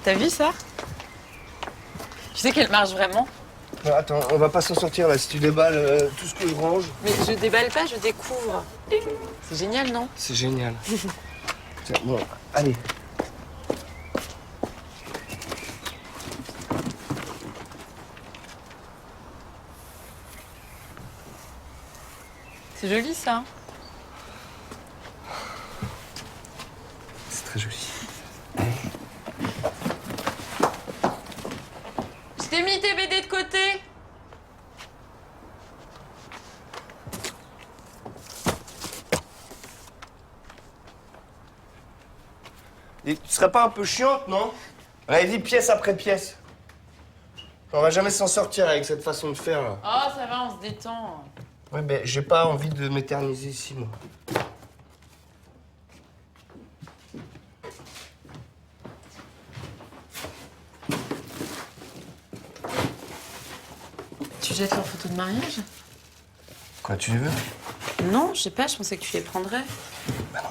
T'as vu ça? Tu sais qu'elle marche vraiment? Non, attends, on va pas s'en sortir là si tu déballes tout ce que je range. Mais je déballe pas, je découvre. C'est génial, non? C'est génial. Tiens, bon, allez. C'est joli ça. C'est très joli. Je t'ai mis tes BD de côté. Et tu serais pas un peu chiante, non? Allez-y, pièce après pièce. On va jamais s'en sortir avec cette façon de faire, là. Oh, ça va, on se détend. Ouais, mais j'ai pas envie de m'éterniser ici, moi. Tu jettes leurs photos de mariage? Quoi, tu les veux? Non, je sais pas, je pensais que tu les prendrais. Bah non.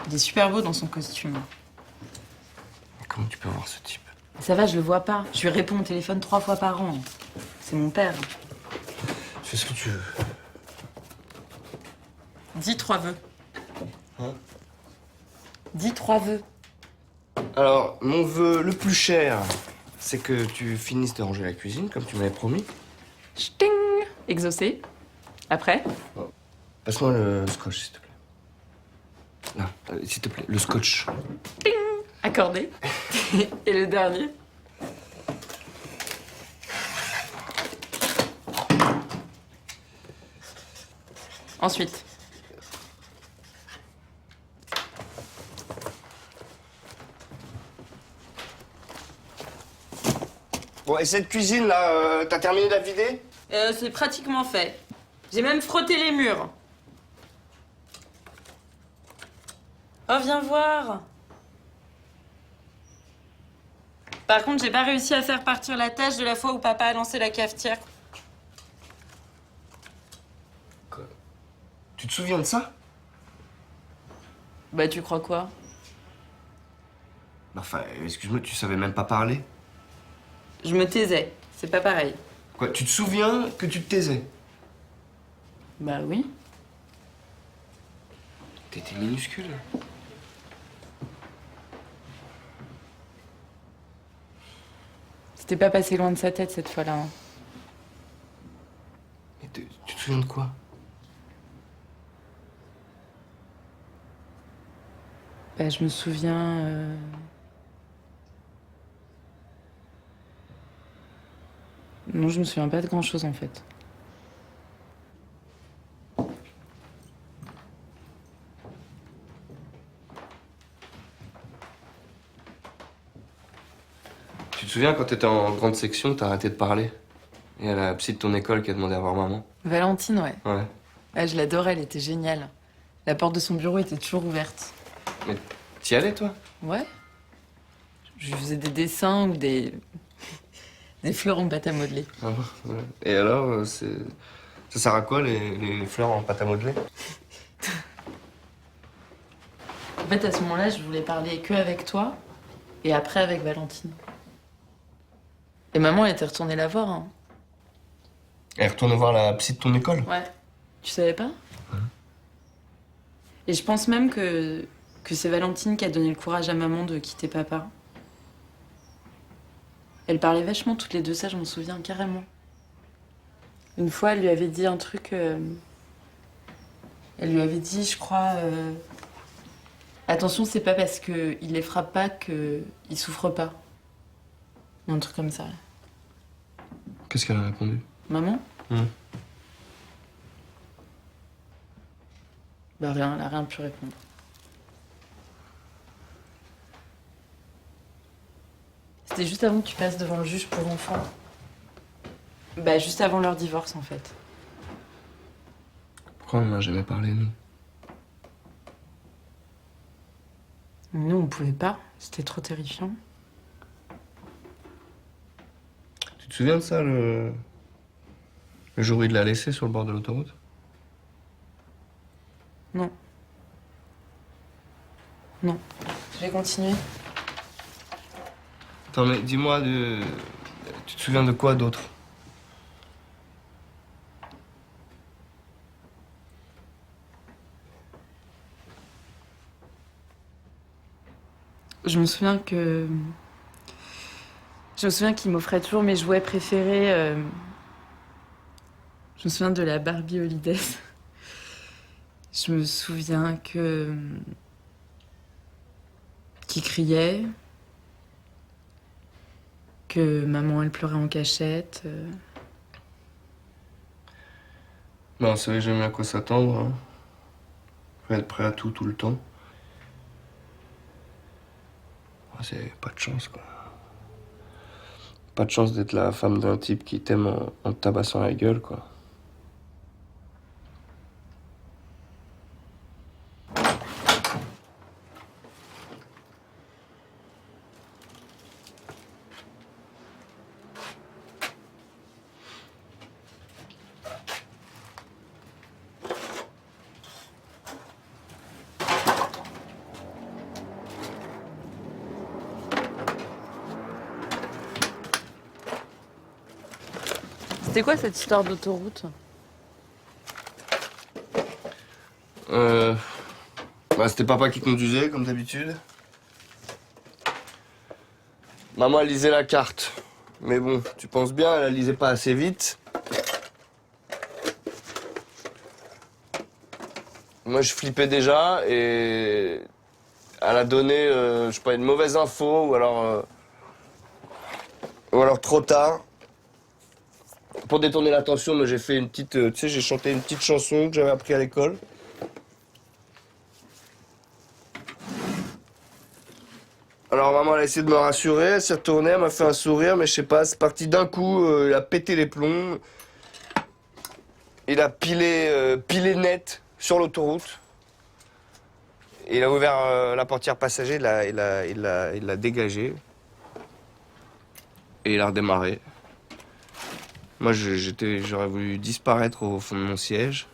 Il est super beau dans son costume. Mais comment tu peux voir ce type? Ça va, je le vois pas. Je lui réponds au téléphone 3 fois par an. C'est mon père. Fais ce que tu veux. Dis 3 vœux. Hein? Dis 3 vœux. Alors, mon vœu le plus cher, c'est que tu finisses de ranger la cuisine, comme tu m'avais promis. Ch'ting! Exaucé. Après? Passe-moi le scotch, s'il te plaît. Non, s'il te plaît, le scotch. Ting! Accordé. Et le dernier? Ensuite. Bon, et cette cuisine, là, t'as terminé de la vider? C'est pratiquement fait. J'ai même frotté les murs. Oh, viens voir. Par contre, j'ai pas réussi à faire partir la tâche de la fois où papa a lancé la cafetière. Quoi? Tu te souviens de ça? Bah, tu crois quoi? Enfin, excuse-moi, tu savais même pas parler? Je me taisais. C'est pas pareil. Quoi, tu te souviens que tu te taisais? Bah oui. T'étais minuscule. C'était pas passé loin de sa tête cette fois-là. Hein. Mais tu te souviens de quoi? Bah, je me souviens. Non, je me souviens pas de grand-chose en fait. Tu te souviens quand t'étais en grande section, t'as arrêté de parler? Et à la psy de ton école qui a demandé à voir maman? Valentine, ouais. Ouais. Ah, je l'adorais, elle était géniale. La porte de son bureau était toujours ouverte. Mais t'y allais, toi? Ouais. Je lui faisais des dessins ou des fleurs en pâte à modeler. Ah, ouais. Et alors, ça sert à quoi les fleurs en pâte à modeler? En fait, à ce moment-là, je voulais parler que avec toi et après avec Valentine. Et maman, elle était retournée la voir. Hein. Et retourne voir la psy de ton école? Ouais. Tu savais pas? Ouais. Et je pense même que c'est Valentine qui a donné le courage à maman de quitter papa. Elle parlait vachement toutes les deux, ça, je m'en souviens carrément. Une fois, elle lui avait dit un truc... Elle lui avait dit, je crois... Attention, c'est pas parce qu'il les frappe pas qu'il souffre pas. Un truc comme ça. Qu'est-ce qu'elle a répondu? Maman? Bah rien, elle a rien pu répondre. C'était juste avant que tu passes devant le juge pour enfants. Bah juste avant leur divorce en fait. Pourquoi on n'en a jamais parlé, nous? Nous on pouvait pas, c'était trop terrifiant. Tu te souviens de ça, le jour où il l'a laissé sur le bord de l'autoroute? Non. Non. Je vais continuer. Attends, mais dis-moi, tu te souviens de quoi d'autre? Je me souviens que... Je me souviens qu'il m'offrait toujours mes jouets préférés. Je me souviens de la Barbie Holidays. Je me souviens que... qu'il criait. Que maman, elle pleurait en cachette. Ben, on savait jamais à quoi s'attendre. Hein. Faut être prêt à tout, tout le temps. C'est pas de chance, quoi. Pas de chance d'être la femme d'un type qui t'aime en te tabassant la gueule, quoi. C'était quoi cette histoire d'autoroute? Bah, c'était papa qui conduisait, comme d'habitude. Maman, elle lisait la carte. Mais bon, tu penses bien, elle la lisait pas assez vite. Moi, je flippais déjà et elle a donné, je sais pas, une mauvaise info ou alors trop tard. Pour détourner l'attention, moi j'ai fait une petite, tu sais, j'ai chanté une petite chanson que j'avais appris à l'école. Alors maman elle a essayé de me rassurer, elle s'est retournée, elle m'a fait un sourire, mais je sais pas, c'est parti d'un coup, il a pété les plombs. Il a pilé net sur l'autoroute. Il a ouvert la portière passager, il l'a dégagé. Et il a redémarré. Moi, j'aurais voulu disparaître au fond de mon siège.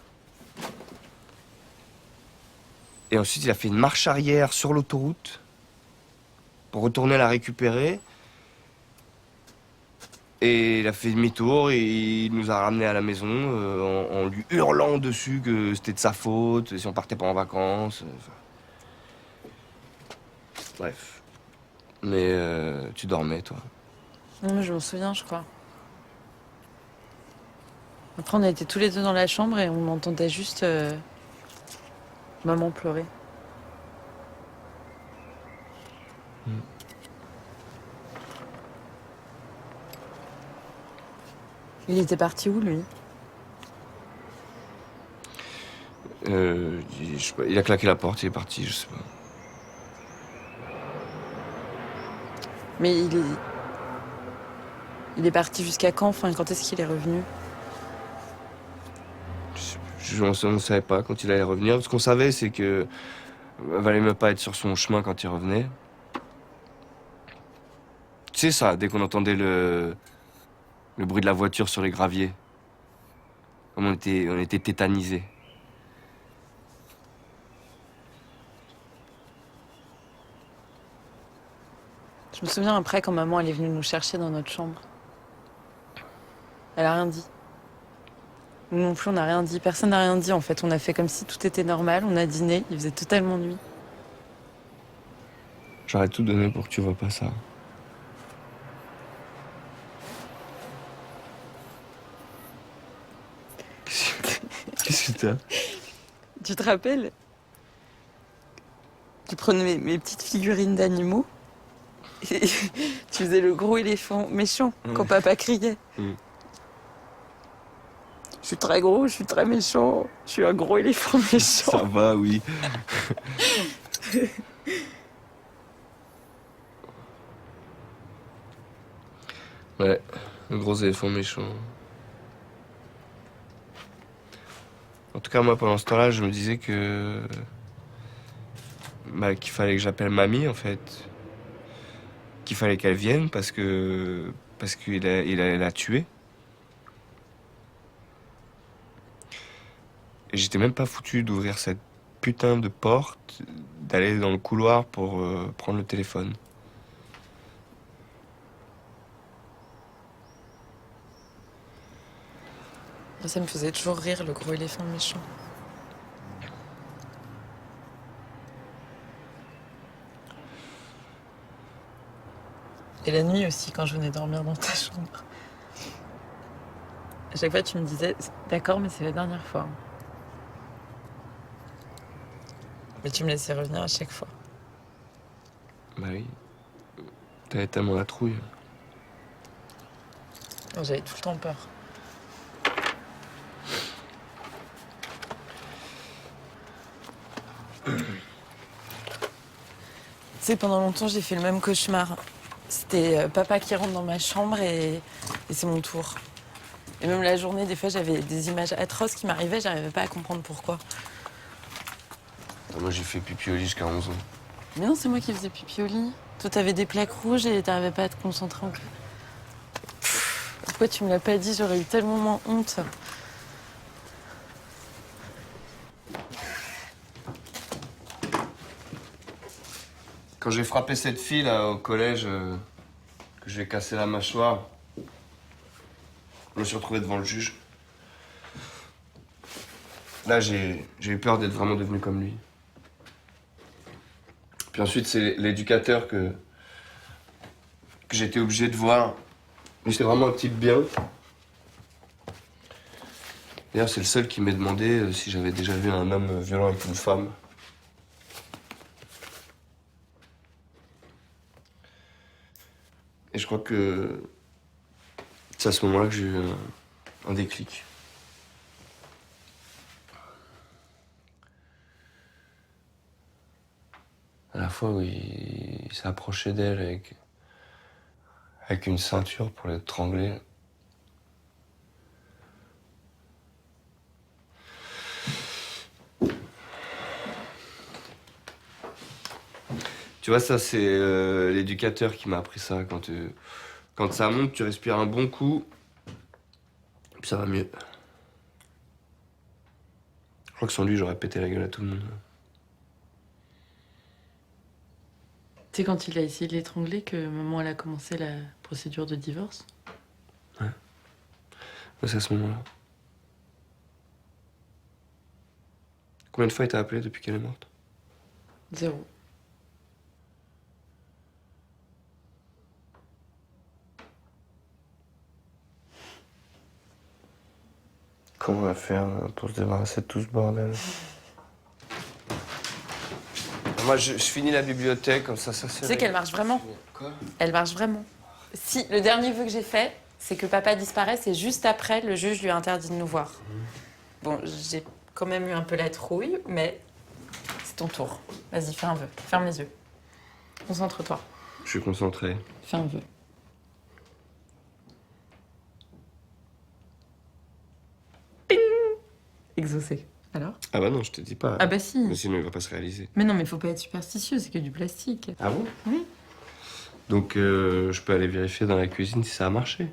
Et ensuite, il a fait une marche arrière sur l'autoroute pour retourner la récupérer. Et il a fait demi-tour et il nous a ramenés à la maison en lui hurlant dessus que c'était de sa faute, si on partait pas en vacances. Enfin... Bref. Mais tu dormais, toi? Non, je m'en souviens, je crois. Après, on était tous les deux dans la chambre et on entendait juste maman pleurer. Il était parti où, lui? Je sais pas, il a claqué la porte, il est parti, je sais pas. Mais il est parti jusqu'à quand? Enfin, quand est-ce qu'il est revenu? On ne savait pas quand il allait revenir. Ce qu'on savait, c'est que valait même pas être sur son chemin quand il revenait. Tu sais ça, dès qu'on entendait le bruit de la voiture sur les graviers. Comme on était tétanisés. Je me souviens après quand maman elle est venue nous chercher dans notre chambre. Elle a rien dit. Nous non plus, on n'a rien dit. Personne n'a rien dit en fait. On a fait comme si tout était normal. On a dîné. Il faisait totalement nuit. J'aurais tout donné pour que tu vois pas ça. Qu'est-ce que t'as? Tu te rappelles? Tu prenais mes petites figurines d'animaux et tu faisais le gros éléphant méchant quand papa criait. Je suis très gros, je suis très méchant, je suis un gros éléphant méchant. Ça va, oui. Ouais, le gros éléphant méchant. En tout cas, moi, pendant ce temps-là, je me disais que... Bah, qu'il fallait que j'appelle mamie, en fait. Qu'il fallait qu'elle vienne parce qu'il allait la tuer. Et j'étais même pas foutu d'ouvrir cette putain de porte, d'aller dans le couloir pour prendre le téléphone. Ça me faisait toujours rire, le gros éléphant méchant. Et la nuit aussi, quand je venais dormir dans ta chambre. À chaque fois, tu me disais, d'accord, mais c'est la dernière fois. Mais tu me laissais revenir à chaque fois. Bah oui. T'avais tellement la trouille. J'avais tout le temps peur. Tu sais, pendant longtemps, j'ai fait le même cauchemar. C'était papa qui rentre dans ma chambre et c'est mon tour. Et même la journée, des fois, j'avais des images atroces qui m'arrivaient, j'arrivais pas à comprendre pourquoi. Moi, j'ai fait pipi au lit jusqu'à 11 ans. Mais non, c'est moi qui faisais pipi au lit. Toi, t'avais des plaques rouges et t'arrivais pas à te concentrer en plus. Pourquoi tu me l'as pas dit? J'aurais eu tellement moins honte. Quand j'ai frappé cette fille là au collège, que je lui ai cassé la mâchoire, je me suis retrouvé devant le juge. Là, j'ai eu peur d'être vraiment devenu comme lui. Puis ensuite, c'est l'éducateur que j'étais obligé de voir. Mais c'était vraiment un type bien. D'ailleurs, c'est le seul qui m'ait demandé si j'avais déjà vu un homme violent avec une femme. Et je crois que c'est à ce moment-là que j'ai eu un déclic. À la fois où il s'est approché d'elle avec une ceinture pour l'étrangler. Tu vois, ça, c'est l'éducateur qui m'a appris ça. Quand ça monte, tu respires un bon coup, puis ça va mieux. Je crois que sans lui, j'aurais pété la gueule à tout le monde. Tu sais, quand il a essayé de l'étrangler, que maman, elle a commencé la procédure de divorce? Ouais. C'est à ce moment-là. Combien de fois il t'a appelé depuis qu'elle est morte? 0. Comment on va faire pour se débarrasser de tout ce bordel? Moi, je finis la bibliothèque, comme ça c'est... Tu sais qu'elle marche vraiment? Quoi? Elle marche vraiment. Si, le dernier vœu que j'ai fait, c'est que papa disparaisse et juste après, le juge lui a interdit de nous voir. Bon, j'ai quand même eu un peu la trouille, mais c'est ton tour. Vas-y, fais un vœu. Ferme les yeux. Concentre-toi. Je suis concentré. Fais un vœu. Ping! Exaucé. Alors? Ah bah non, je te dis pas. Ah bah si. Mais sinon, il va pas se réaliser. Mais non, mais faut pas être superstitieux, c'est que du plastique. Ah bon? Oui. Donc, je peux aller vérifier dans la cuisine si ça a marché.